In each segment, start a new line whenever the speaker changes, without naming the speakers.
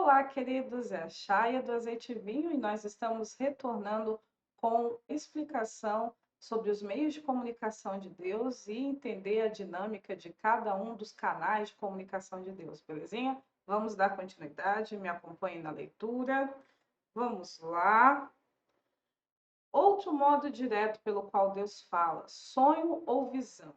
Olá, queridos, é a Chaia do Azeite e Vinho e nós estamos retornando com explicação sobre os meios de comunicação de Deus e entender a dinâmica de cada um dos canais de comunicação de Deus, belezinha? Vamos dar continuidade, me acompanhe na leitura. Vamos lá. Outro modo direto pelo qual Deus fala, sonho ou visão.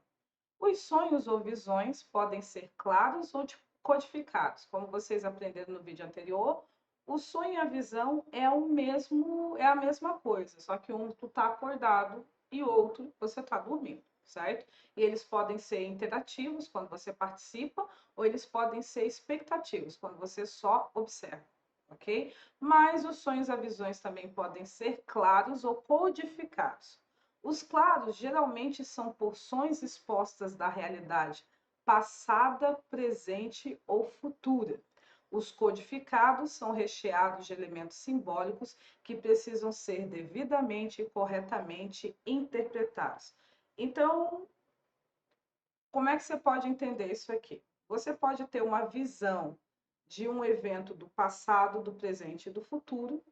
Os sonhos ou visões podem ser claros ou codificados. Como vocês aprenderam no vídeo anterior, o sonho e a visão é a mesma coisa, só que um tu está acordado e outro você está dormindo, certo? E eles podem ser interativos quando você participa, ou eles podem ser expectativos quando você só observa, ok? Mas os sonhos e as visões também podem ser claros ou codificados. Os claros geralmente são porções expostas da realidade passada, presente ou futura. Os codificados são recheados de elementos simbólicos que precisam ser devidamente e corretamente interpretados. Então, como é que você pode entender isso aqui? Você pode ter uma visão de um evento do passado, do presente e do futuro,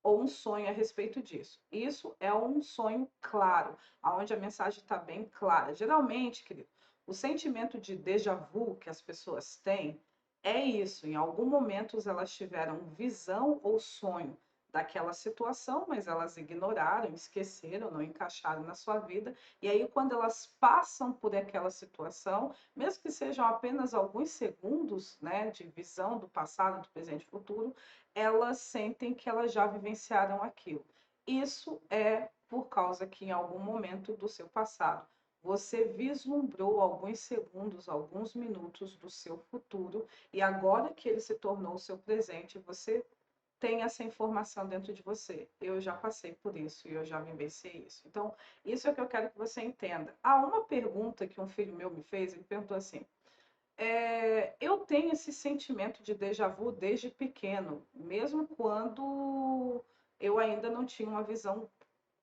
ou um sonho a respeito disso. Isso é um sonho claro, onde a mensagem está bem clara. Geralmente, querido, o sentimento de déjà vu que as pessoas têm é isso. Em algum momento elas tiveram visão ou sonho daquela situação, mas elas ignoraram, esqueceram, não encaixaram na sua vida. E aí, quando elas passam por aquela situação, mesmo que sejam apenas alguns segundos, né, de visão do passado, do presente e futuro, elas sentem que elas já vivenciaram aquilo. Isso é por causa que em algum momento do seu passado você vislumbrou alguns segundos, alguns minutos do seu futuro e agora que ele se tornou o seu presente, você tem essa informação dentro de você. Eu já passei por isso e eu já vivenciei isso. Então, isso é o que eu quero que você entenda. Há uma pergunta que um filho meu me fez, ele perguntou assim: eu tenho esse sentimento de déjà vu desde pequeno, mesmo quando eu ainda não tinha uma visão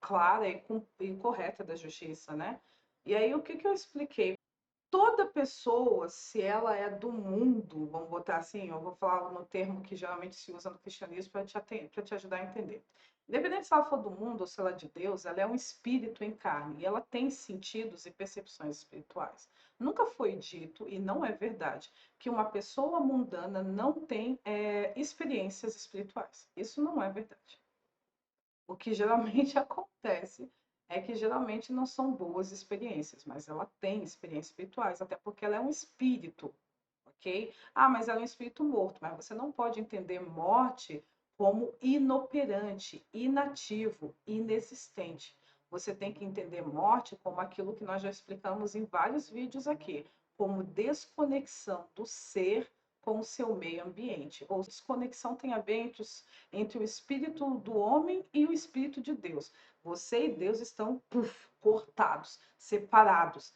clara e correta da justiça, né? E aí, o que, que eu expliquei? Toda pessoa, se ela é do mundo, vamos botar assim, eu vou falar no termo que geralmente se usa no cristianismo para te ajudar a entender. Independente se ela for do mundo ou se ela é de Deus, ela é um espírito em carne e ela tem sentidos e percepções espirituais. Nunca foi dito, e não é verdade, que uma pessoa mundana não tem experiências espirituais. Isso não é verdade. O que geralmente acontece é que geralmente não são boas experiências, mas ela tem experiências espirituais, até porque ela é um espírito, ok? Ah, mas ela é um espírito morto, mas você não pode entender morte como inoperante, inativo, inexistente. Você tem que entender morte como aquilo que nós já explicamos em vários vídeos aqui, como desconexão do ser com o seu meio ambiente, ou desconexão tem a ver entre o espírito do homem e o espírito de Deus. Você e Deus estão cortados, separados.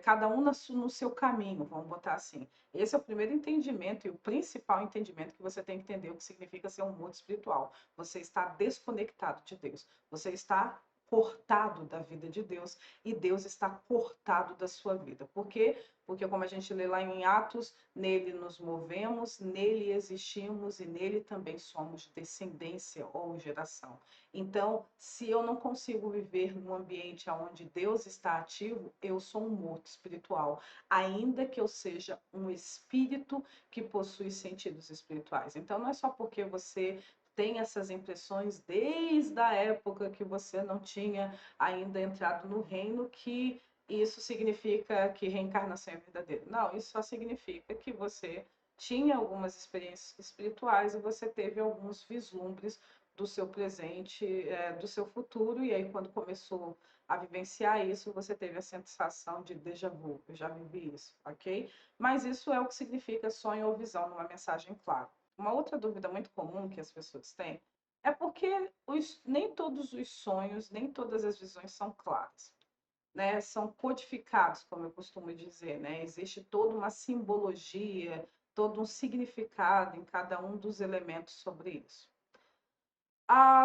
Cada um no seu caminho, vamos botar assim. Esse é o primeiro entendimento e o principal entendimento que você tem que entender o que significa ser um mundo espiritual. Você está desconectado de Deus. Você está cortado da vida de Deus e Deus está cortado da sua vida. Por quê? Porque, como a gente lê lá em Atos, nele nos movemos, nele existimos e nele também somos descendência ou geração. Então, se eu não consigo viver num ambiente onde Deus está ativo, eu sou um morto espiritual, ainda que eu seja um espírito que possui sentidos espirituais. Então, não é só porque você tem essas impressões desde a época que você não tinha ainda entrado no reino que isso significa que reencarnação é verdadeira. Não, isso só significa que você tinha algumas experiências espirituais e você teve alguns vislumbres do seu presente, do seu futuro, e aí quando começou a vivenciar isso, você teve a sensação de déjà vu, eu já vivi isso, ok? Mas isso é o que significa sonho ou visão numa mensagem clara. Uma outra dúvida muito comum que as pessoas têm é porque nem todos os sonhos, nem todas as visões são claras, né, são codificados, como eu costumo dizer, né? Existe toda uma simbologia, todo um significado em cada um dos elementos sobre isso.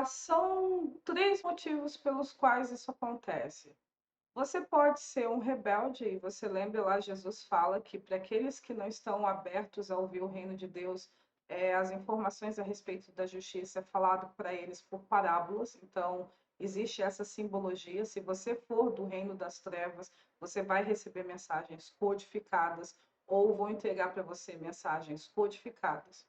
São três motivos pelos quais isso acontece. Você pode ser um rebelde, e você lembra lá, Jesus fala que para aqueles que não estão abertos a ouvir o reino de Deus, as informações a respeito da justiça é falado para eles por parábolas, então existe essa simbologia. Se você for do reino das trevas, você vai receber mensagens codificadas, ou vou entregar para você mensagens codificadas.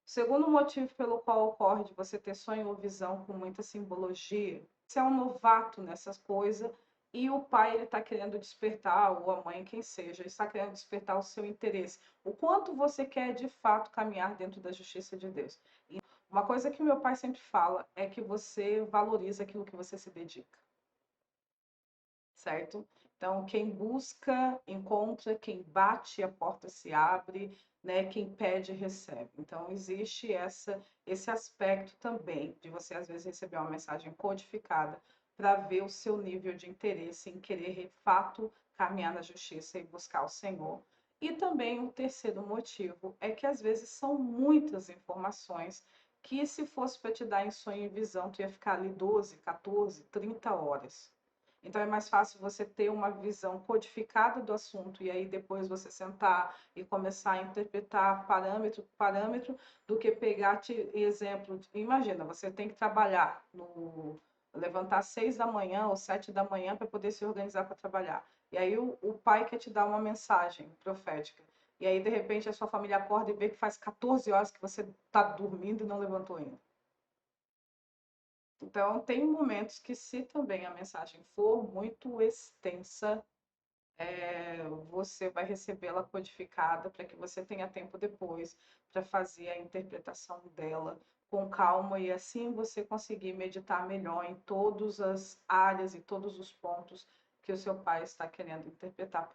O segundo motivo pelo qual ocorre de você ter sonho ou visão com muita simbologia, você é um novato nessas coisas e o pai ele está querendo despertar, ou a mãe, quem seja, está querendo despertar o seu interesse. O quanto você quer de fato caminhar dentro da justiça de Deus. E uma coisa que meu pai sempre fala é que você valoriza aquilo que você se dedica, certo? Então, quem busca, encontra, quem bate, a porta se abre, né? Quem pede, recebe. Então, existe esse aspecto também de você, às vezes, receber uma mensagem codificada para ver o seu nível de interesse em querer, de fato, caminhar na justiça e buscar o Senhor. E também o terceiro motivo é que, às vezes, são muitas informações que, se fosse para te dar em sonho e visão, tu ia ficar ali 12, 14, 30 horas. Então é mais fácil você ter uma visão codificada do assunto e aí depois você sentar e começar a interpretar parâmetro por parâmetro do que pegar exemplo. Imagina, você tem que trabalhar no levantar às 6 da manhã ou 7 da manhã para poder se organizar para trabalhar. E aí o pai quer te dar uma mensagem profética. E aí, de repente, a sua família acorda e vê que faz 14 horas que você está dormindo e não levantou ainda. Então, tem momentos que, se também a mensagem for muito extensa, você vai recebê-la codificada para que você tenha tempo depois para fazer a interpretação dela com calma e assim você conseguir meditar melhor em todas as áreas e todos os pontos que o seu pai está querendo interpretar,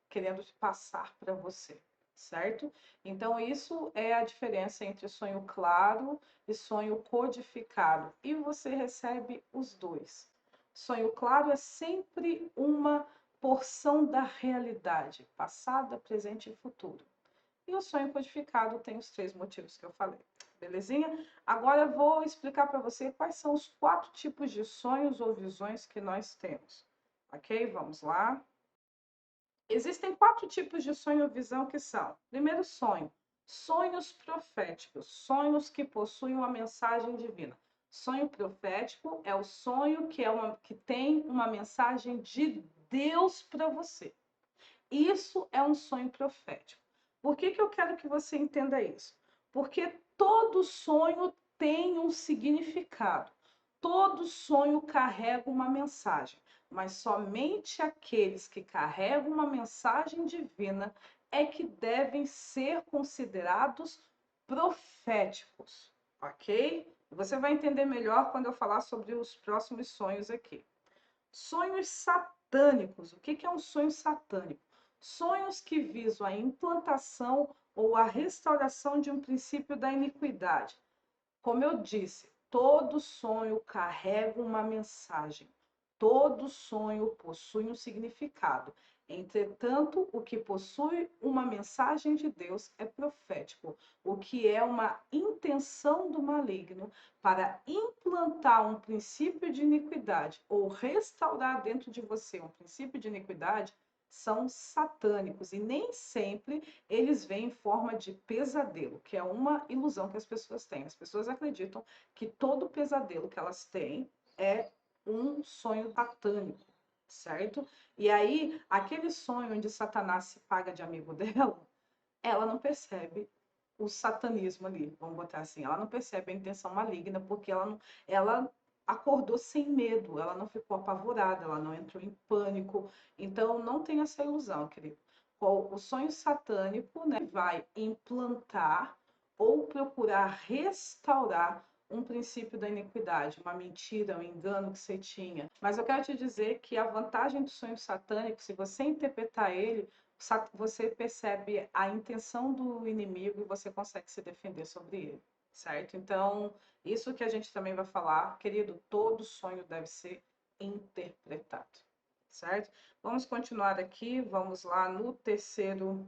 querendo passar para você, certo? Então, isso é a diferença entre sonho claro e sonho codificado. E você recebe os dois. Sonho claro é sempre uma porção da realidade, passada, presente e futuro. E o sonho codificado tem os três motivos que eu falei. Belezinha? Agora eu vou explicar para você quais são os 4 tipos de sonhos ou visões que nós temos. Ok? Vamos lá. Existem 4 tipos de sonho ou visão que são: primeiro sonho, sonhos proféticos, sonhos que possuem uma mensagem divina. Sonho profético é o sonho que tem uma mensagem de Deus para você. Isso é um sonho profético. Por que eu quero que você entenda isso? Porque todo sonho tem um significado. Todo sonho carrega uma mensagem, mas somente aqueles que carregam uma mensagem divina é que devem ser considerados proféticos, ok? Você vai entender melhor quando eu falar sobre os próximos sonhos aqui. Sonhos satânicos. O que é um sonho satânico? Sonhos que visam a implantação ou a restauração de um princípio da iniquidade. Como eu disse, todo sonho carrega uma mensagem. Todo sonho possui um significado. Entretanto, o que possui uma mensagem de Deus é profético, o que é uma intenção do maligno para implantar um princípio de iniquidade ou restaurar dentro de você um princípio de iniquidade, são satânicos e nem sempre eles vêm em forma de pesadelo, que é uma ilusão que as pessoas têm. As pessoas acreditam que todo pesadelo que elas têm é um sonho satânico, certo? E aí, aquele sonho onde Satanás se paga de amigo dela, ela não percebe o satanismo ali, vamos botar assim, ela não percebe a intenção maligna, porque ela acordou sem medo, ela não ficou apavorada, ela não entrou em pânico. Então, não tem essa ilusão, querido. O sonho satânico, né, vai implantar ou procurar restaurar um princípio da iniquidade, uma mentira, um engano que você tinha. Mas eu quero te dizer que a vantagem do sonho satânico, se você interpretar ele, você percebe a intenção do inimigo e você consegue se defender sobre ele, certo? Então, isso que a gente também vai falar, querido, todo sonho deve ser interpretado, certo? Vamos continuar aqui, vamos lá no terceiro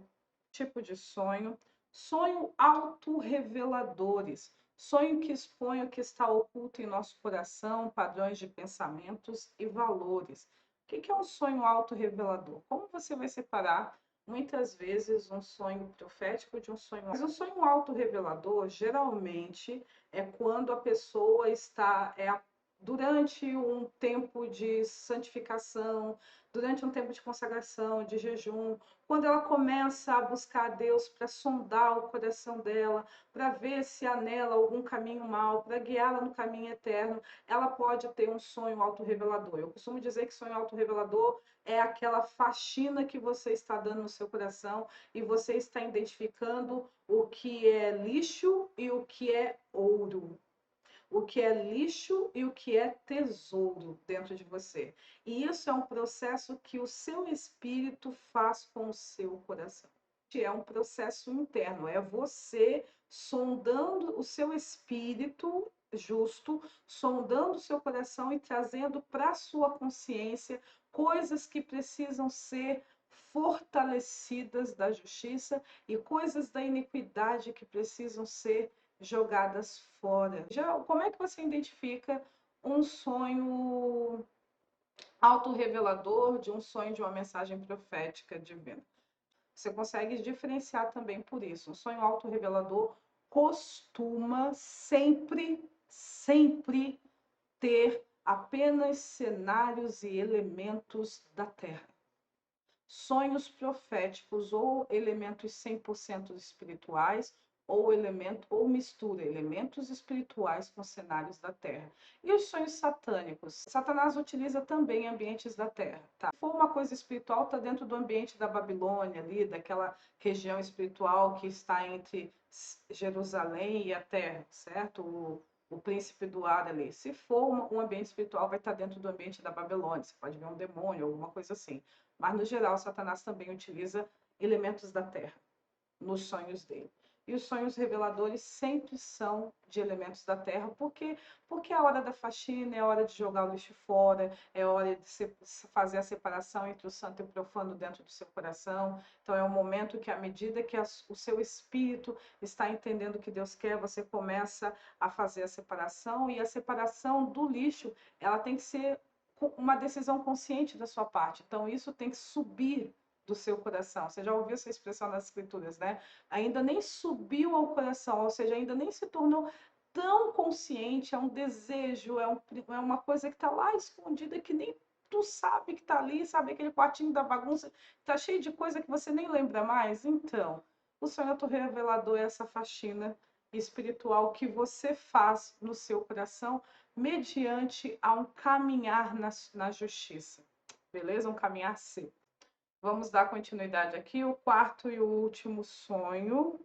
tipo de sonho. Sonho autorreveladores. Sonho que expõe o que está oculto em nosso coração, padrões de pensamentos e valores. que é um sonho autorrevelador? Como você vai separar, muitas vezes, um sonho profético de um sonho... Mas um sonho autorrevelador, geralmente, é quando a pessoa está durante um tempo de santificação, durante um tempo de consagração, de jejum, quando ela começa a buscar a Deus para sondar o coração dela, para ver se há nela algum caminho mau, para guiá-la no caminho eterno, ela pode ter um sonho autorrevelador. Eu costumo dizer que sonho autorrevelador é aquela faxina que você está dando no seu coração e você está identificando o que é lixo e o que é ouro, o que é lixo e o que é tesouro dentro de você. E isso é um processo que o seu espírito faz com o seu coração. É um processo interno, é você sondando o seu espírito justo, sondando o seu coração e trazendo para a sua consciência coisas que precisam ser fortalecidas da justiça e coisas da iniquidade que precisam ser jogadas fora. Já, como é que você identifica um sonho autorrevelador de um sonho de uma mensagem profética divina? Você consegue diferenciar também por isso. Um sonho autorrevelador costuma sempre ter apenas cenários e elementos da Terra. Sonhos proféticos ou elementos 100% espirituais ou mistura elementos espirituais com cenários da Terra. E os sonhos satânicos? Satanás utiliza também ambientes da Terra. Tá? Se for uma coisa espiritual, está dentro do ambiente da Babilônia, ali, daquela região espiritual que está entre Jerusalém e a Terra, certo? O príncipe do ar ali. Se for um ambiente espiritual, vai estar dentro do ambiente da Babilônia. Você pode ver um demônio, alguma coisa assim. Mas, no geral, Satanás também utiliza elementos da terra nos sonhos dele. E os sonhos reveladores sempre são de elementos da terra, porque é a hora da faxina, é a hora de jogar o lixo fora, é a hora de fazer a separação entre o santo e o profano dentro do seu coração. Então é um momento que, à medida que o seu espírito está entendendo o que Deus quer, você começa a fazer a separação, e a separação do lixo, ela tem que ser uma decisão consciente da sua parte. Então isso tem que subir do seu coração. Você já ouviu essa expressão nas escrituras, né? Ainda nem subiu ao coração, ou seja, ainda nem se tornou tão consciente, é um desejo, é uma coisa que está lá escondida que nem tu sabe que está ali, sabe aquele quartinho da bagunça, está cheio de coisa que você nem lembra mais? Então, o sonho revelador é essa faxina espiritual que você faz no seu coração mediante a um caminhar na justiça. Beleza? Um caminhar seco. Vamos dar continuidade aqui. O quarto e último sonho,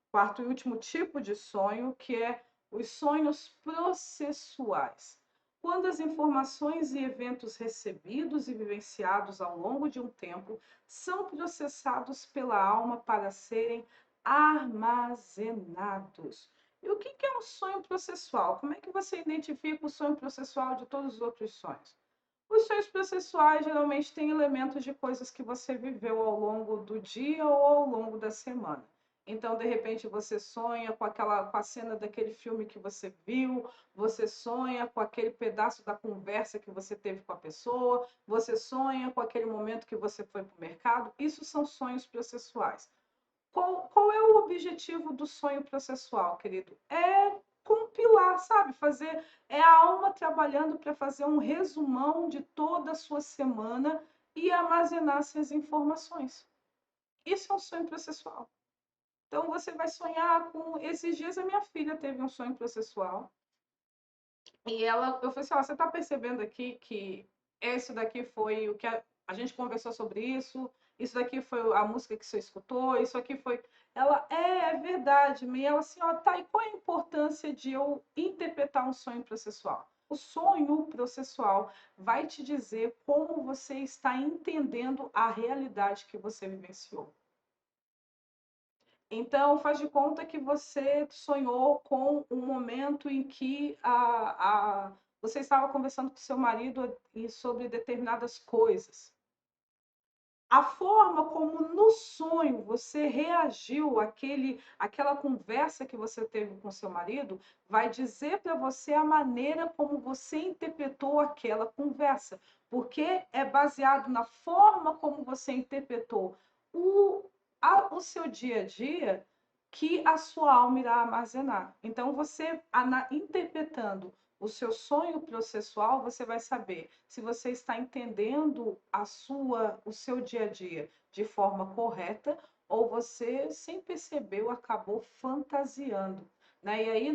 quarto e último tipo de sonho, que é os sonhos processuais. Quando as informações e eventos recebidos e vivenciados ao longo de um tempo são processados pela alma para serem armazenados. E o que é um sonho processual? Como é que você identifica o sonho processual de todos os outros sonhos? Os sonhos processuais geralmente têm elementos de coisas que você viveu ao longo do dia ou ao longo da semana. Então, de repente, você sonha com a cena daquele filme que você viu, você sonha com aquele pedaço da conversa que você teve com a pessoa, você sonha com aquele momento que você foi para o mercado. Isso são sonhos processuais. Qual é o objetivo do sonho processual, querido? É compilar, sabe? É a alma trabalhando para fazer um resumão de toda a sua semana e armazenar essas informações. Isso é um sonho processual. Então você vai sonhar com... Esses dias a minha filha teve um sonho processual e eu falei assim, ó, você está percebendo aqui que esse daqui foi o que a gente conversou sobre isso daqui foi a música que você escutou, isso aqui foi... Ela, é verdade, e ela assim, ó, tá, e qual é a importância de eu interpretar um sonho processual? O sonho processual vai te dizer como você está entendendo a realidade que você vivenciou. Então, faz de conta que você sonhou com um momento em que você estava conversando com seu marido sobre determinadas coisas. A forma como no sonho você reagiu àquela conversa que você teve com seu marido vai dizer para você a maneira como você interpretou aquela conversa, porque é baseado na forma como você interpretou o seu dia a dia que a sua alma irá armazenar. Então, você interpretando o seu sonho processual, você vai saber se você está entendendo o seu dia a dia de forma correta ou você, sem perceber, acabou fantasiando. Né? E aí,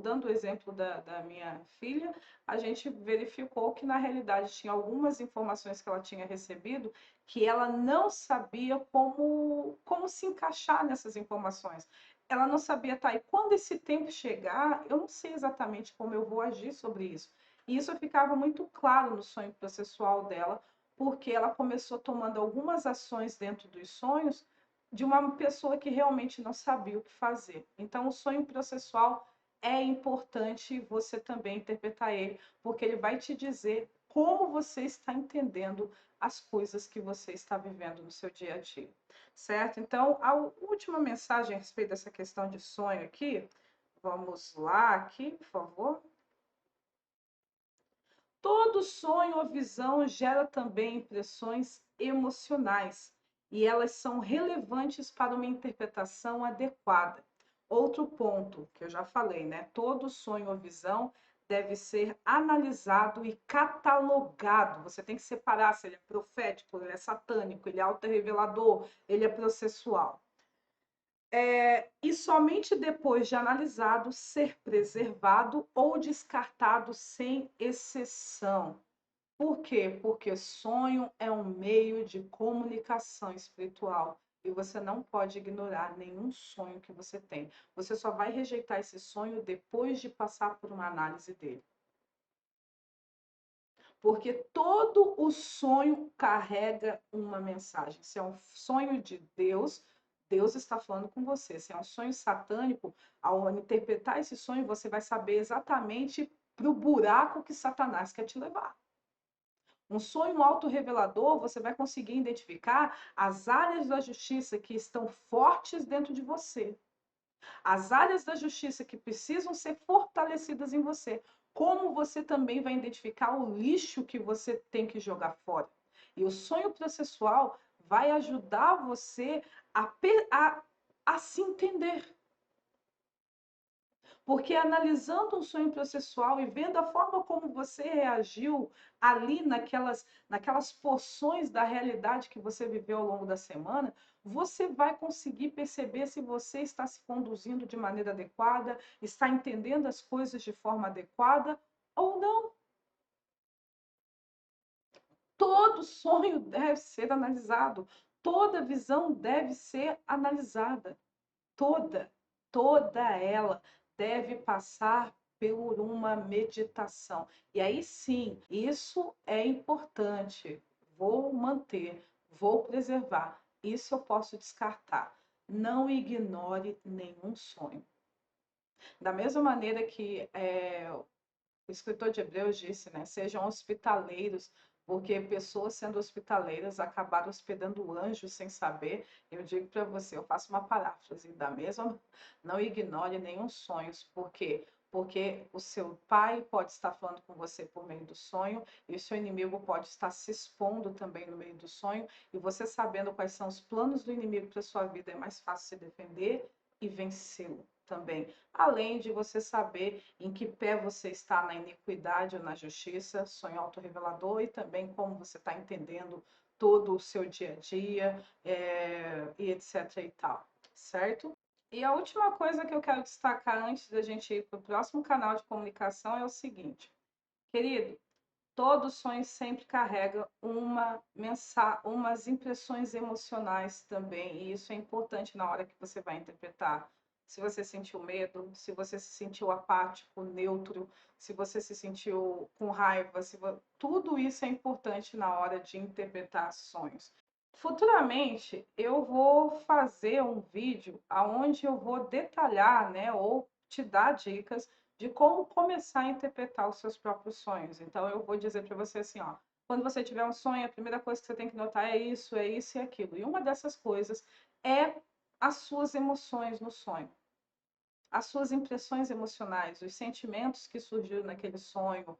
dando o exemplo da minha filha, a gente verificou que, na realidade, tinha algumas informações que ela tinha recebido que ela não sabia como se encaixar nessas informações. Ela não sabia, tá, e quando esse tempo chegar, eu não sei exatamente como eu vou agir sobre isso. E isso ficava muito claro no sonho processual dela, porque ela começou tomando algumas ações dentro dos sonhos de uma pessoa que realmente não sabia o que fazer. Então, o sonho processual é importante você também interpretar ele, porque ele vai te dizer como você está entendendo as coisas que você está vivendo no seu dia a dia, certo? Então, a última mensagem a respeito dessa questão de sonho aqui, vamos lá aqui, por favor. Todo sonho ou visão gera também impressões emocionais e elas são relevantes para uma interpretação adequada. Outro ponto que eu já falei, né? Todo sonho ou visão deve ser analisado e catalogado. Você tem que separar se ele é profético, ele é satânico, ele é autorrevelador, ele é processual. E somente depois de analisado ser preservado ou descartado sem exceção. Por quê? Porque sonho é um meio de comunicação espiritual e você não pode ignorar nenhum sonho que você tem. Você só vai rejeitar esse sonho depois de passar por uma análise dele. Porque todo o sonho carrega uma mensagem. Se é um sonho de Deus, Deus está falando com você. Se é um sonho satânico, ao interpretar esse sonho, você vai saber exatamente para o buraco que Satanás quer te levar. Um sonho autorrevelador, você vai conseguir identificar as áreas da justiça que estão fortes dentro de você. As áreas da justiça que precisam ser fortalecidas em você. Como você também vai identificar o lixo que você tem que jogar fora. E o sonho processual vai ajudar você a se entender. Porque analisando um sonho processual e vendo a forma como você reagiu ali naquelas porções da realidade que você viveu ao longo da semana, você vai conseguir perceber se você está se conduzindo de maneira adequada, está entendendo as coisas de forma adequada ou não. Todo sonho deve ser analisado, toda visão deve ser analisada, toda ela deve passar por uma meditação. E aí sim, isso é importante. Vou manter, vou preservar. Isso eu posso descartar. Não ignore nenhum sonho. Da mesma maneira que o escritor de Hebreus disse, né? Sejam hospitaleiros, porque pessoas sendo hospitaleiras acabaram hospedando anjos sem saber. Eu digo para você, eu faço uma paráfrase da mesma, não ignore nenhum sonho, porque o seu pai pode estar falando com você por meio do sonho e o seu inimigo pode estar se expondo também no meio do sonho, e você sabendo quais são os planos do inimigo para sua vida, é mais fácil se defender e vencê-lo também. Além de você saber em que pé você está na iniquidade ou na justiça, sonho autorrevelador, e também como você está entendendo todo o seu dia a dia, e etc e tal, certo? E a última coisa que eu quero destacar antes da gente ir para o próximo canal de comunicação é o seguinte, querido, todo sonho sempre carrega umas impressões emocionais também, e isso é importante na hora que você vai interpretar. Se você sentiu medo, se você se sentiu apático, neutro, se você se sentiu com raiva, tudo isso é importante na hora de interpretar sonhos. Futuramente, eu vou fazer um vídeo onde eu vou detalhar, né, ou te dar dicas de como começar a interpretar os seus próprios sonhos. Então, eu vou dizer para você assim, ó, Quando você tiver um sonho, a primeira coisa que você tem que notar é isso e aquilo. E uma dessas coisas é as suas emoções no sonho, as suas impressões emocionais, os sentimentos que surgiram naquele sonho,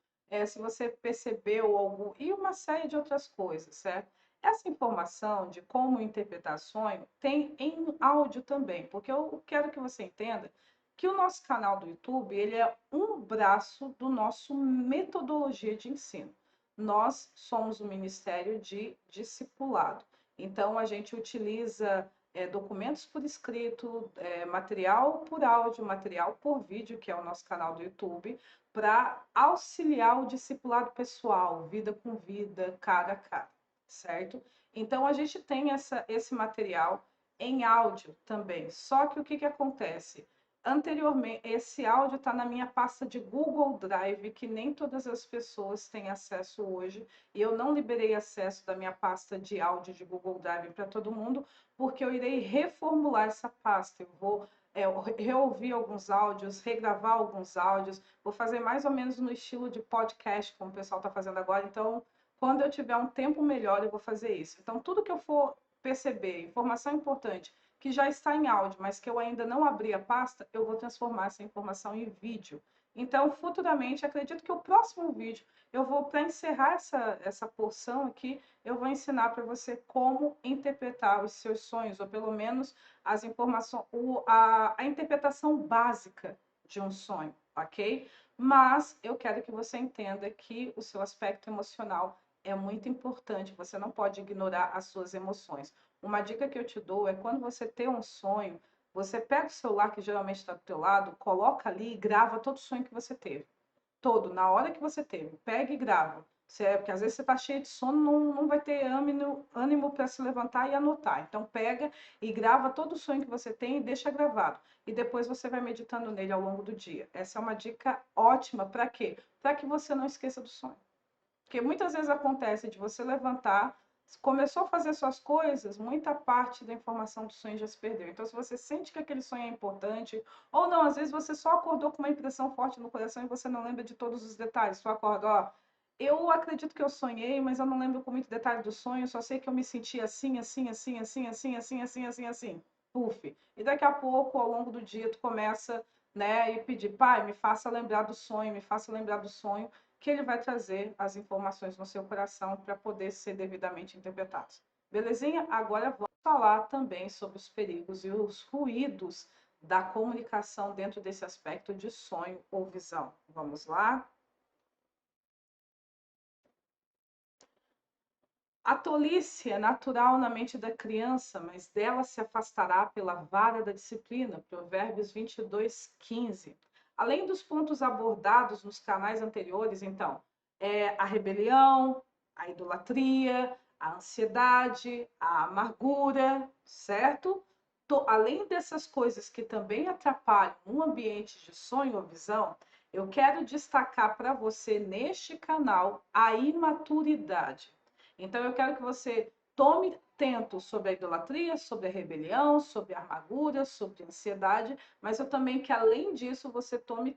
se você percebeu algum, e uma série de outras coisas, certo? Essa informação de como interpretar sonho tem em áudio também, porque eu quero que você entenda que o nosso canal do YouTube, ele é um braço do nosso metodologia de ensino. Nós somos o Ministério de Discipulado. Então, a gente utiliza documentos por escrito, material por áudio, material por vídeo, que é o nosso canal do YouTube, para auxiliar o discipulado pessoal, vida com vida, cara a cara, certo? Então, a gente tem esse material em áudio também. Só que o que acontece? Anteriormente, esse áudio está na minha pasta de Google Drive, que nem todas as pessoas têm acesso hoje, e eu não liberei acesso da minha pasta de áudio de Google Drive para todo mundo, porque eu irei reformular essa pasta. Eu vou reouvir alguns áudios, regravar alguns áudios, vou fazer mais ou menos no estilo de podcast, como o pessoal está fazendo agora. Então, quando eu tiver um tempo melhor, eu vou fazer isso. Então, tudo que eu for perceber, informação importante, que já está em áudio, mas que eu ainda não abri a pasta, eu vou transformar essa informação em vídeo. Então, futuramente, acredito que o próximo vídeo, eu vou, para encerrar essa porção aqui, eu vou ensinar para você como interpretar os seus sonhos, ou pelo menos as informações, a interpretação básica de um sonho, ok? Mas eu quero que você entenda que o seu aspecto emocional é muito importante, você não pode ignorar as suas emoções. Uma dica que eu te dou é quando você tem um sonho, você pega o celular que geralmente está do teu lado, coloca ali e grava todo o sonho que você teve. Todo, na hora que você teve. Pega e grava. Porque às vezes você está cheio de sono, não vai ter ânimo para se levantar e anotar. Então pega e grava todo o sonho que você tem e deixa gravado. E depois você vai meditando nele ao longo do dia. Essa é uma dica ótima. Para quê? Para que você não esqueça do sonho. Porque muitas vezes acontece de você levantar, começou a fazer suas coisas, muita parte da informação do sonho já se perdeu. Então, se você sente que aquele sonho é importante, ou não, às vezes você só acordou com uma impressão forte no coração e você não lembra de todos os detalhes. Só acorda, ó, eu acredito que eu sonhei, mas eu não lembro com muito detalhe do sonho, só sei que eu me senti assim, assim, assim, assim, assim, assim, assim, assim, assim. Puf. E daqui a pouco, ao longo do dia, tu começa, né, e pedir, pai, me faça lembrar do sonho, me faça lembrar do sonho, que ele vai trazer as informações no seu coração para poder ser devidamente interpretados. Belezinha? Agora vamos falar também sobre os perigos e os ruídos da comunicação dentro desse aspecto de sonho ou visão. Vamos lá? A tolice é natural na mente da criança, mas dela se afastará pela vara da disciplina. Provérbios 22:15. Além dos pontos abordados nos canais anteriores, então, a rebelião, a idolatria, a ansiedade, a amargura, certo? Além dessas coisas que também atrapalham um ambiente de sonho ou visão, eu quero destacar para você neste canal a imaturidade. Então, eu quero que você tome atento sobre a idolatria, sobre a rebelião, sobre a amargura, sobre a ansiedade, mas eu também que, além disso, você tome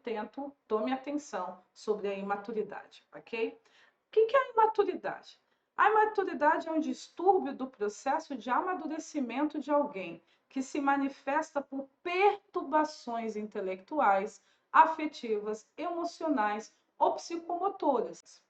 atenção sobre a imaturidade, ok? O que é a imaturidade? A imaturidade é um distúrbio do processo de amadurecimento de alguém que se manifesta por perturbações intelectuais, afetivas, emocionais ou psicomotoras.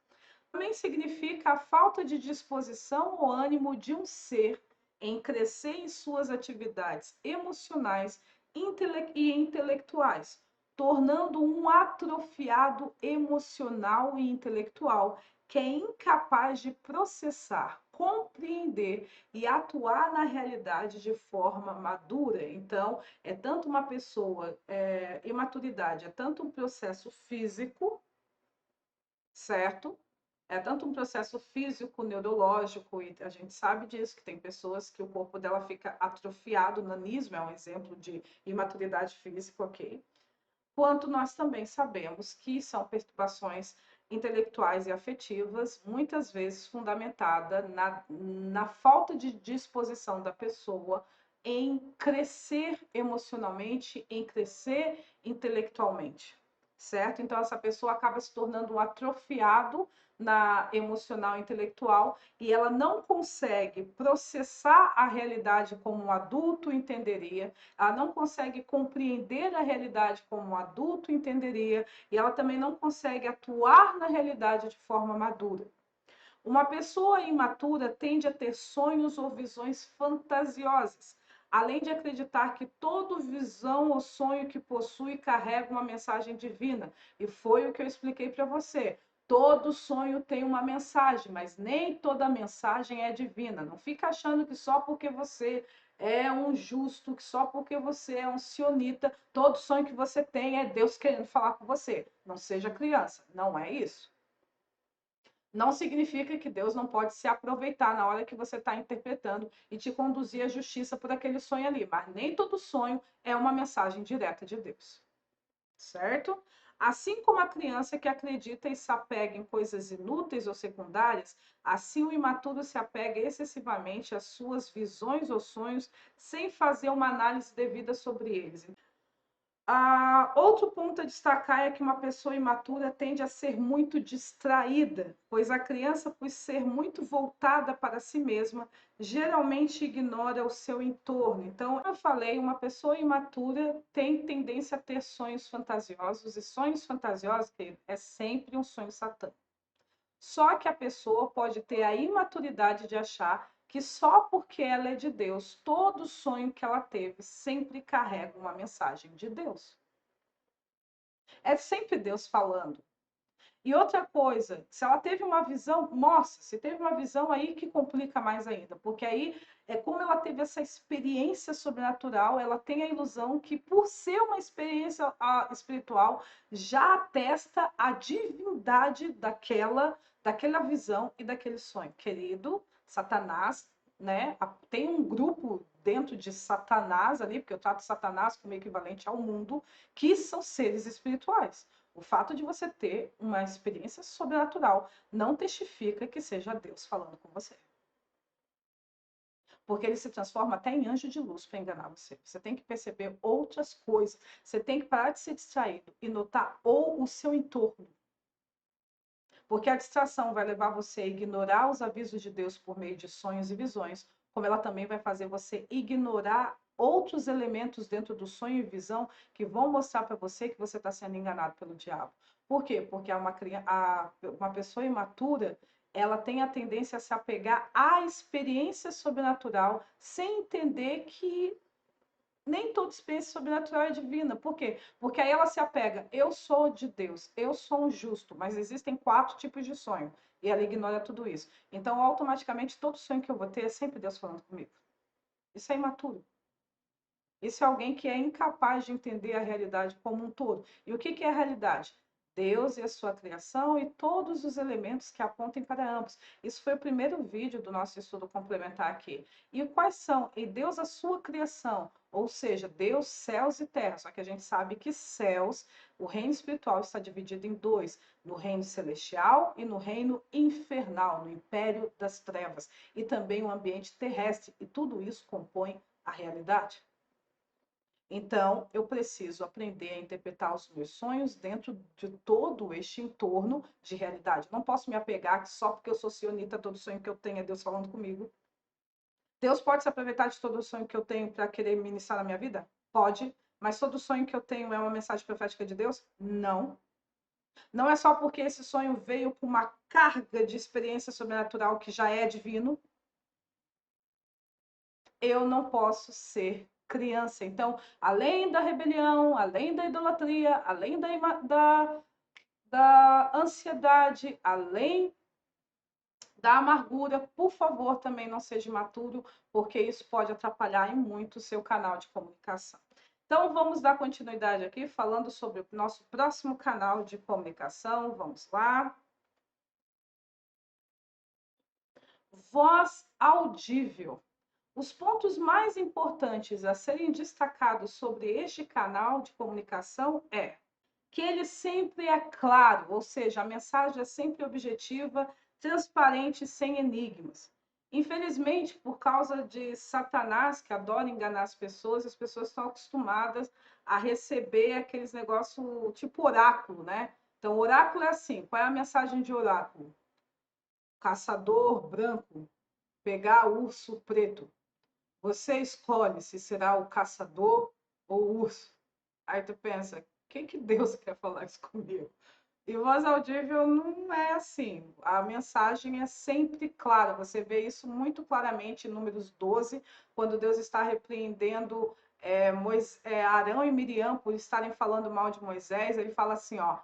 Também significa a falta de disposição ou ânimo de um ser em crescer em suas atividades emocionais e intelectuais, tornando um atrofiado emocional e intelectual que é incapaz de processar, compreender e atuar na realidade de forma madura. Então, é tanto uma pessoa, imaturidade, é tanto um processo físico, certo? É tanto um processo físico, neurológico, e a gente sabe disso, que tem pessoas que o corpo dela fica atrofiado, nanismo é um exemplo de imaturidade física, ok? Quanto nós também sabemos que são perturbações intelectuais e afetivas, muitas vezes fundamentada na falta de disposição da pessoa em crescer emocionalmente, em crescer intelectualmente, certo? Então, essa pessoa acaba se tornando um atrofiado na emocional e intelectual e ela não consegue processar a realidade como um adulto entenderia, ela não consegue compreender a realidade como um adulto entenderia e ela também não consegue atuar na realidade de forma madura. Uma pessoa imatura tende a ter sonhos ou visões fantasiosas, além de acreditar que toda visão ou sonho que possui carrega uma mensagem divina. E foi o que eu expliquei para você. Todo sonho tem uma mensagem, mas nem toda mensagem é divina. Não fica achando que só porque você é um justo, que só porque você é um sionita, todo sonho que você tem é Deus querendo falar com você. Não seja criança, não é isso. Não significa que Deus não pode se aproveitar na hora que você está interpretando e te conduzir à justiça por aquele sonho ali, mas nem todo sonho é uma mensagem direta de Deus, certo? Assim como a criança que acredita e se apega em coisas inúteis ou secundárias, assim o imaturo se apega excessivamente às suas visões ou sonhos sem fazer uma análise devida sobre eles. Outro ponto a destacar é que uma pessoa imatura tende a ser muito distraída, pois a criança, por ser muito voltada para si mesma, geralmente ignora o seu entorno. Então, como eu falei, uma pessoa imatura tem tendência a ter sonhos fantasiosos, e sonhos fantasiosos é sempre um sonho satânico. Só que a pessoa pode ter a imaturidade de achar que só porque ela é de Deus, todo sonho que ela teve sempre carrega uma mensagem de Deus. É sempre Deus falando. E outra coisa, se ela teve uma visão, nossa, se teve uma visão aí que complica mais ainda, porque aí é como ela teve essa experiência sobrenatural, ela tem a ilusão que por ser uma experiência espiritual já atesta a divindade daquela visão e daquele sonho. Querido, Satanás, né? Tem um grupo dentro de Satanás ali, porque eu trato Satanás como equivalente ao mundo, que são seres espirituais. O fato de você ter uma experiência sobrenatural não testifica que seja Deus falando com você. Porque ele se transforma até em anjo de luz para enganar você. Você tem que perceber outras coisas. Você tem que parar de ser distraído e notar o seu entorno. Porque a distração vai levar você a ignorar os avisos de Deus por meio de sonhos e visões, como ela também vai fazer você ignorar outros elementos dentro do sonho e visão que vão mostrar para você que você está sendo enganado pelo diabo. Por quê? Porque uma pessoa imatura, ela tem a tendência a se apegar à experiência sobrenatural sem entender que nem toda experiência sobrenatural é divina. Por quê? Porque aí ela se apega, eu sou de Deus, eu sou um justo, mas existem 4 tipos de sonho. E ela ignora tudo isso. Então, automaticamente, todo sonho que eu vou ter é sempre Deus falando comigo. Isso é imaturo. Isso é alguém que é incapaz de entender a realidade como um todo. E o que é a realidade? Deus e a sua criação e todos os elementos que apontem para ambos. Isso foi o primeiro vídeo do nosso estudo complementar aqui. E quais são? E Deus, a sua criação, ou seja, Deus, céus e terra. Só que a gente sabe que céus, o reino espiritual está dividido em 2, no reino celestial e no reino infernal, no império das trevas. E também o ambiente terrestre. E tudo isso compõe a realidade. Então, eu preciso aprender a interpretar os meus sonhos dentro de todo este entorno de realidade. Não posso me apegar que só porque eu sou sionita, todo sonho que eu tenho é Deus falando comigo. Deus pode se aproveitar de todo sonho que eu tenho para querer ministrar na minha vida? Pode. Mas todo sonho que eu tenho é uma mensagem profética de Deus? Não. Não é só porque esse sonho veio com uma carga de experiência sobrenatural que já é divino. Eu não posso ser criança. Então, além da rebelião, além da idolatria, além da ansiedade, além da amargura, por favor, também não seja imaturo, porque isso pode atrapalhar em muito o seu canal de comunicação. Então, vamos dar continuidade aqui, falando sobre o nosso próximo canal de comunicação. Vamos lá. Voz audível. Os pontos mais importantes a serem destacados sobre este canal de comunicação é que ele sempre é claro, ou seja, a mensagem é sempre objetiva, transparente, sem enigmas. Infelizmente, por causa de Satanás, que adora enganar as pessoas estão acostumadas a receber aqueles negócios tipo oráculo, né? Então, oráculo é assim: qual é a mensagem de oráculo? Caçador branco, pegar urso preto. Você escolhe se será o caçador ou o urso. Aí tu pensa, o que Deus quer falar isso comigo? E voz audível não é assim. A mensagem é sempre clara. Você vê isso muito claramente em Números 12, quando Deus está repreendendo Arão e Miriam por estarem falando mal de Moisés. Ele fala assim, ó: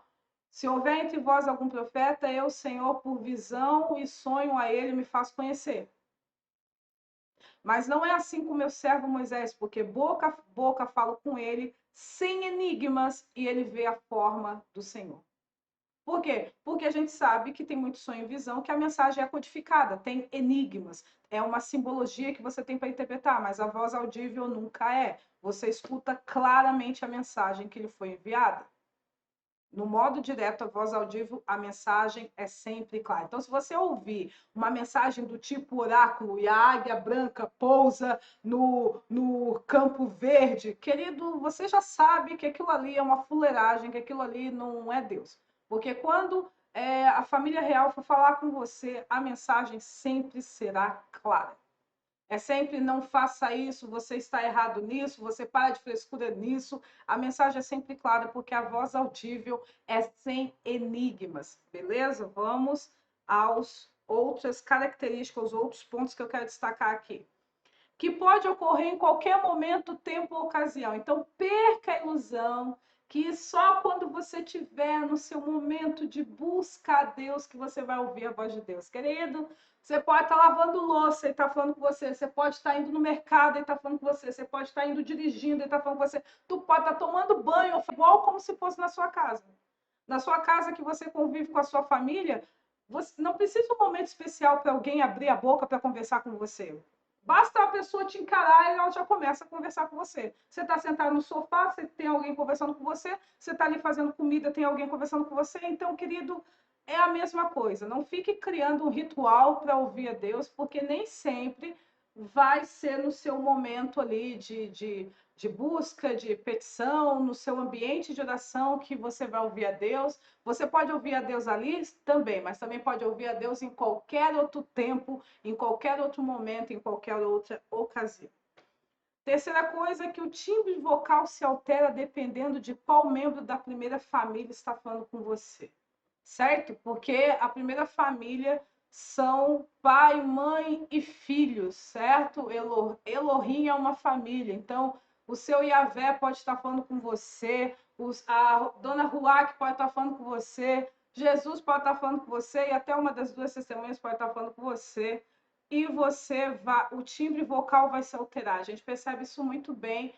se houver entre vós algum profeta, eu, Senhor, por visão e sonho a ele, me faço conhecer. Mas não é assim com o meu servo Moisés, porque boca a boca falo com ele, sem enigmas, e ele vê a forma do Senhor. Por quê? Porque a gente sabe que tem muito sonho e visão, que a mensagem é codificada, tem enigmas, é uma simbologia que você tem para interpretar, mas a voz audível nunca é. Você escuta claramente a mensagem que lhe foi enviada. No modo direto, a voz audível, a mensagem é sempre clara. Então, se você ouvir uma mensagem do tipo oráculo e a águia branca pousa no campo verde, querido, você já sabe que aquilo ali é uma fuleiragem, que aquilo ali não é Deus. Porque quando a família real for falar com você, a mensagem sempre será clara. É sempre: não faça isso, você está errado nisso, você para de frescura nisso. A mensagem é sempre clara, porque a voz audível é sem enigmas, beleza? Vamos às outras características, aos outros pontos que eu quero destacar aqui. Que pode ocorrer em qualquer momento, tempo ou ocasião. Então, perca a ilusão que só quando você estiver no seu momento de busca a Deus que você vai ouvir a voz de Deus. Querido, você pode estar lavando louça e estar falando com você. Você pode estar indo no mercado e estar falando com você. Você pode estar indo dirigindo e estar falando com você. Tu pode estar tomando banho, igual como se fosse na sua casa. Na sua casa que você convive com a sua família, você não precisa de um momento especial para alguém abrir a boca para conversar com você. Basta a pessoa te encarar e ela já começa a conversar com você. Você está sentado no sofá, você tem alguém conversando com você, você está ali fazendo comida, tem alguém conversando com você. Então, querido, é a mesma coisa. Não fique criando um ritual para ouvir a Deus, porque nem sempre vai ser no seu momento ali de busca, de petição, no seu ambiente de oração que você vai ouvir a Deus. Você pode ouvir a Deus ali também, mas também pode ouvir a Deus em qualquer outro tempo, em qualquer outro momento, em qualquer outra ocasião. Terceira coisa é que o timbre vocal se altera dependendo de qual membro da primeira família está falando com você, certo? Porque a primeira família são pai, mãe e filhos, certo? Elohim é uma família, então o seu Yahvé pode estar falando com você, a dona Ruach pode estar falando com você, Jesus pode estar falando com você, e até uma das duas testemunhas pode estar falando com você, e o timbre vocal vai se alterar. A gente percebe isso muito bem.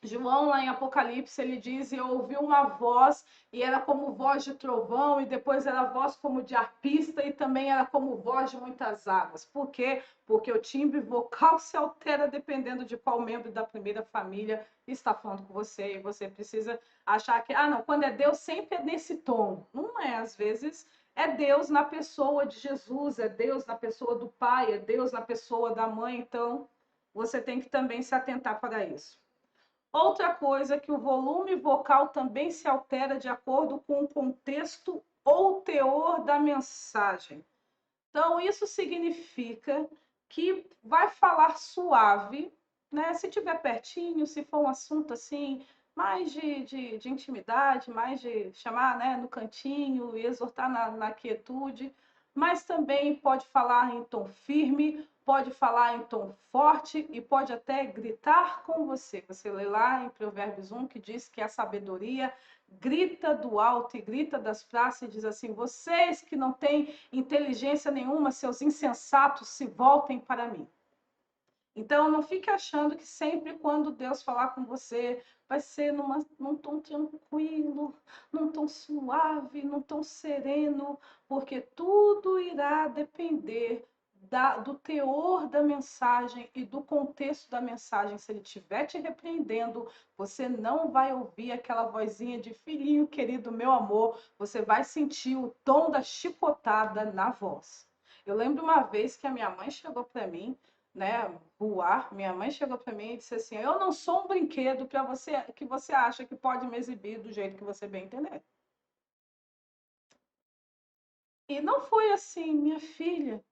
João, lá em Apocalipse, ele diz: eu ouvi uma voz, e era como voz de trovão, e depois era voz como de arpista, e também era como voz de muitas águas. Por quê? Porque o timbre vocal se altera dependendo de qual membro da primeira família está falando com você, e você precisa achar que, não, quando é Deus, sempre é nesse tom. Não é, às vezes é Deus na pessoa de Jesus, é Deus na pessoa do pai, é Deus na pessoa da mãe, então você tem que também se atentar para isso. Outra coisa é que o volume vocal também se altera de acordo com o contexto ou teor da mensagem. Então, isso significa que vai falar suave, né? Se tiver pertinho, se for um assunto assim, mais de intimidade, mais de chamar, né, no cantinho e exortar na quietude, mas também pode falar em tom firme, pode falar em tom forte e pode até gritar com você. Você lê lá em Provérbios 1 que diz que a sabedoria grita do alto e grita das praças e diz assim: vocês que não têm inteligência nenhuma, seus insensatos, se voltem para mim. Então, não fique achando que sempre quando Deus falar com você, vai ser num tom tranquilo, num tom suave, num tom sereno, porque tudo irá depender do teor da mensagem e do contexto da mensagem. Se ele estiver te repreendendo, você não vai ouvir aquela vozinha de filhinho querido, meu amor, você vai sentir o tom da chicotada na voz. Eu lembro uma vez que a minha mãe chegou para mim, né, minha mãe chegou para mim e disse assim: "Eu não sou um brinquedo para você que você acha que pode me exibir do jeito que você bem entender". E não foi assim, minha filha.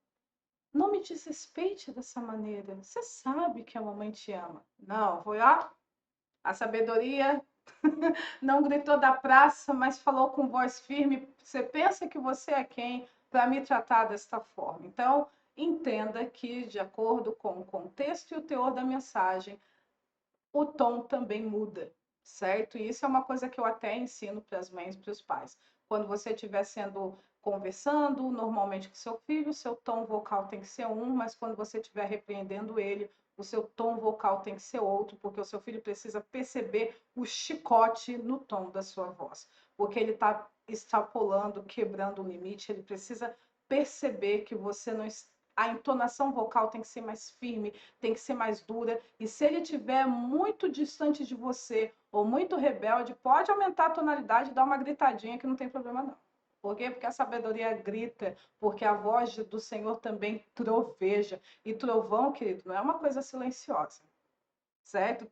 Não me desrespeite dessa maneira. Você sabe que a mamãe te ama. Não, foi ó, a sabedoria não gritou da praça, mas falou com voz firme. Você pensa que você é quem para me tratar desta forma? Então, entenda que, de acordo com o contexto e o teor da mensagem, o tom também muda, certo? E isso é uma coisa que eu até ensino para as mães e para os pais. Quando você estiver sendo conversando normalmente com seu filho, seu tom vocal tem que ser um, mas quando você estiver repreendendo ele, o seu tom vocal tem que ser outro, porque o seu filho precisa perceber o chicote no tom da sua voz, porque ele está extrapolando, quebrando o limite, ele precisa perceber que você não está. A entonação vocal tem que ser mais firme, tem que ser mais dura. E se ele estiver muito distante de você ou muito rebelde, pode aumentar a tonalidade e dar uma gritadinha que não tem problema não. Por quê? Porque a sabedoria grita, porque a voz do Senhor também troveja. E trovão, querido, não é uma coisa silenciosa, certo?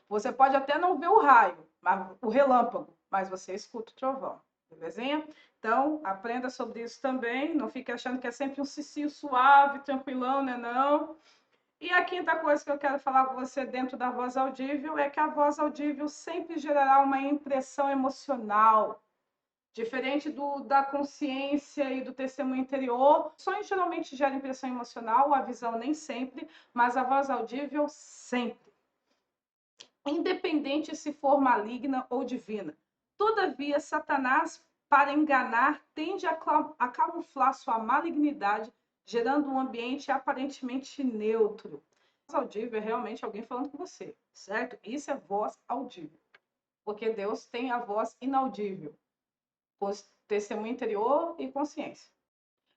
Você pode até não ver o raio, o relâmpago, mas você escuta o trovão, belezinha? Então, aprenda sobre isso também. Não fique achando que é sempre um cicio suave, tranquilão, né? Não. E a quinta coisa que eu quero falar com você dentro da voz audível é que a voz audível sempre gerará uma impressão emocional. Diferente da consciência e do testemunho interior, sonhos geralmente geram impressão emocional, a visão nem sempre, mas a voz audível sempre. Independente se for maligna ou divina. Todavia, Satanás, para enganar, tende a camuflar sua malignidade, gerando um ambiente aparentemente neutro. Voz audível é realmente alguém falando com você, certo? Isso é voz audível, porque Deus tem a voz inaudível, testemunho interior e consciência.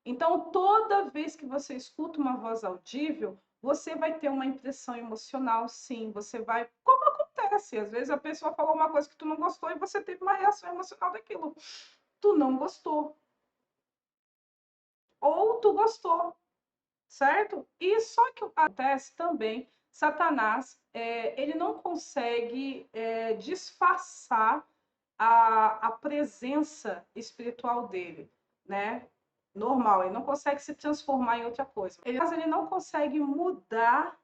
Então, toda vez que você escuta uma voz audível, você vai ter uma impressão emocional, sim. Você vai. Como acontece? Às vezes a pessoa falou uma coisa que tu não gostou e você teve uma reação emocional daquilo. Tu não gostou. Ou tu gostou, certo? E só que acontece também, Satanás, ele não consegue disfarçar a presença espiritual dele, né? Normal, ele não consegue se transformar em outra coisa. Ele não consegue mudar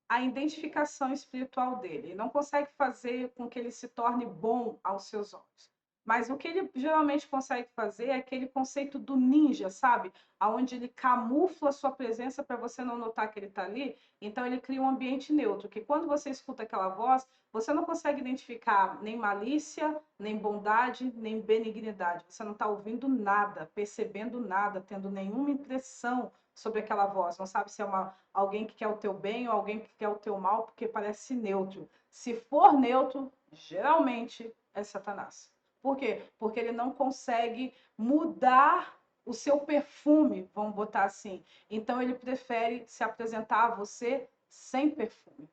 a identificação espiritual dele, ele não consegue fazer com que ele se torne bom aos seus olhos. Mas o que ele geralmente consegue fazer é aquele conceito do ninja, sabe? Aonde ele camufla a sua presença para você não notar que ele está ali. Então ele cria um ambiente neutro, que quando você escuta aquela voz, você não consegue identificar nem malícia, nem bondade, nem benignidade. Você não está ouvindo nada, percebendo nada, tendo nenhuma impressão sobre aquela voz. Não sabe se é alguém que quer o teu bem ou alguém que quer o teu mal, porque parece neutro. Se for neutro, geralmente é Satanás. Por quê? Porque ele não consegue mudar o seu perfume, vamos botar assim. Então ele prefere se apresentar a você sem perfume.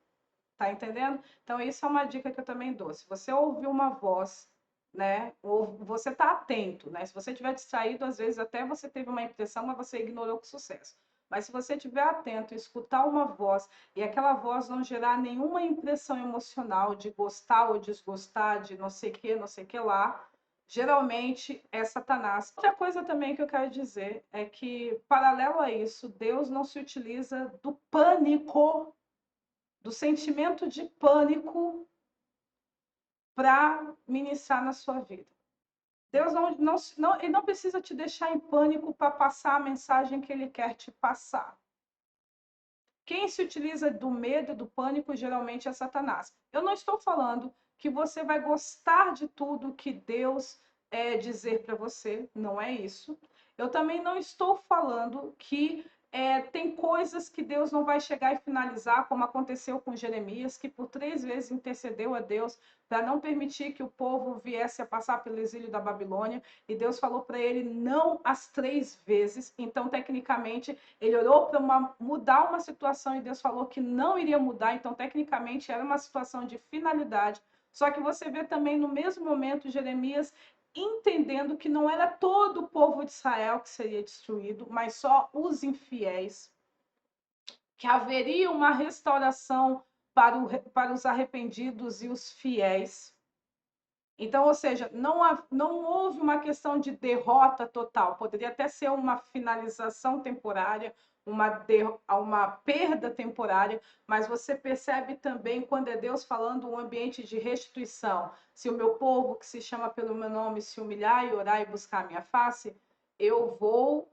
Tá entendendo? Então isso é uma dica que eu também dou. Se você ouvir uma voz, né, ou você tá atento, né? Se você estiver distraído, às vezes até você teve uma impressão, mas você ignorou com sucesso. Mas se você estiver atento, escutar uma voz e aquela voz não gerar nenhuma impressão emocional de gostar ou desgostar, de não sei que lá, geralmente é Satanás. Outra coisa também que eu quero dizer é que, paralelo a isso, Deus não se utiliza do pânico, do sentimento de pânico para ministrar na sua vida. Deus ele não precisa te deixar em pânico para passar a mensagem que ele quer te passar. Quem se utiliza do medo e do pânico geralmente é Satanás. Eu não estou falando que você vai gostar de tudo que Deus dizer para você, não é isso. Eu também não estou falando que tem coisas que Deus não vai chegar e finalizar, como aconteceu com Jeremias, que por 3 vezes intercedeu a Deus para não permitir que o povo viesse a passar pelo exílio da Babilônia, e Deus falou para ele não as 3 vezes. Então, tecnicamente, ele orou para mudar uma situação e Deus falou que não iria mudar, então, tecnicamente, era uma situação de finalidade. Só que você vê também, no mesmo momento, Jeremias entendendo que não era todo o povo de Israel que seria destruído, mas só os infiéis, que haveria uma restauração para os arrependidos e os fiéis. Então, ou seja, não houve uma questão de derrota total, poderia até ser uma finalização temporária, uma perda temporária, mas você percebe também quando é Deus falando um ambiente de restituição. Se o meu povo, que se chama pelo meu nome, se humilhar e orar e buscar a minha face, eu vou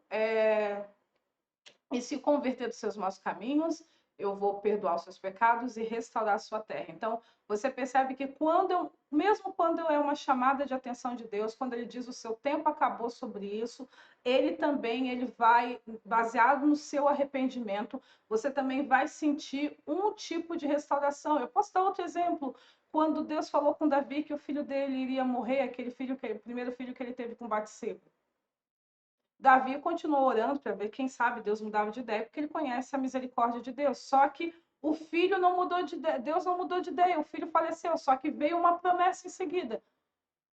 e se converter dos seus maus caminhos, eu vou perdoar os seus pecados e restaurar a sua terra. Então, você percebe que mesmo quando é uma chamada de atenção de Deus, quando ele diz o seu tempo acabou sobre isso, ele vai, baseado no seu arrependimento, você também vai sentir um tipo de restauração. Eu posso dar outro exemplo. Quando Deus falou com Davi que o filho dele iria morrer, o primeiro filho que ele teve com Batseba. Davi continuou orando para ver, quem sabe Deus mudava de ideia, porque ele conhece a misericórdia de Deus. Só que o filho não mudou de ideia, Deus não mudou de ideia, o filho faleceu, só que veio uma promessa em seguida.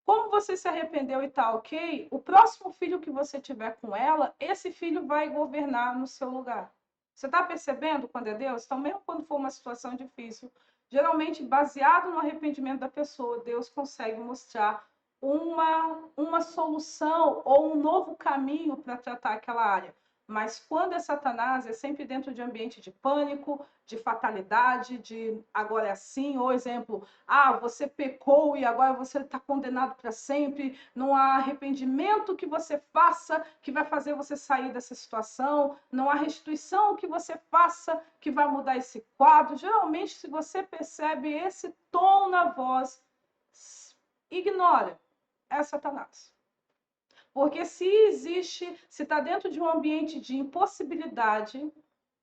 Como você se arrependeu e tá ok, o próximo filho que você tiver com ela, esse filho vai governar no seu lugar. Você está percebendo quando é Deus? Então, mesmo quando for uma situação difícil, geralmente baseado no arrependimento da pessoa, Deus consegue mostrar uma solução ou um novo caminho para tratar aquela área. Mas quando é Satanás, é sempre dentro de ambiente de pânico, de fatalidade, de agora é assim, ou exemplo, você pecou e agora você está condenado para sempre, não há arrependimento que você faça que vai fazer você sair dessa situação, não há restituição que você faça que vai mudar esse quadro. Geralmente, se você percebe esse tom na voz, ignora, é Satanás. Porque se está dentro de um ambiente de impossibilidade,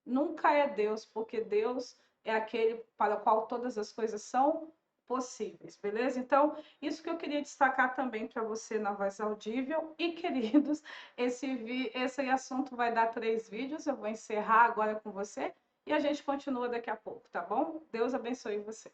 nunca é Deus, porque Deus é aquele para o qual todas as coisas são possíveis, beleza? Então, isso que eu queria destacar também para você na voz audível. E, queridos, esse assunto vai dar 3 vídeos, eu vou encerrar agora com você e a gente continua daqui a pouco, tá bom? Deus abençoe você.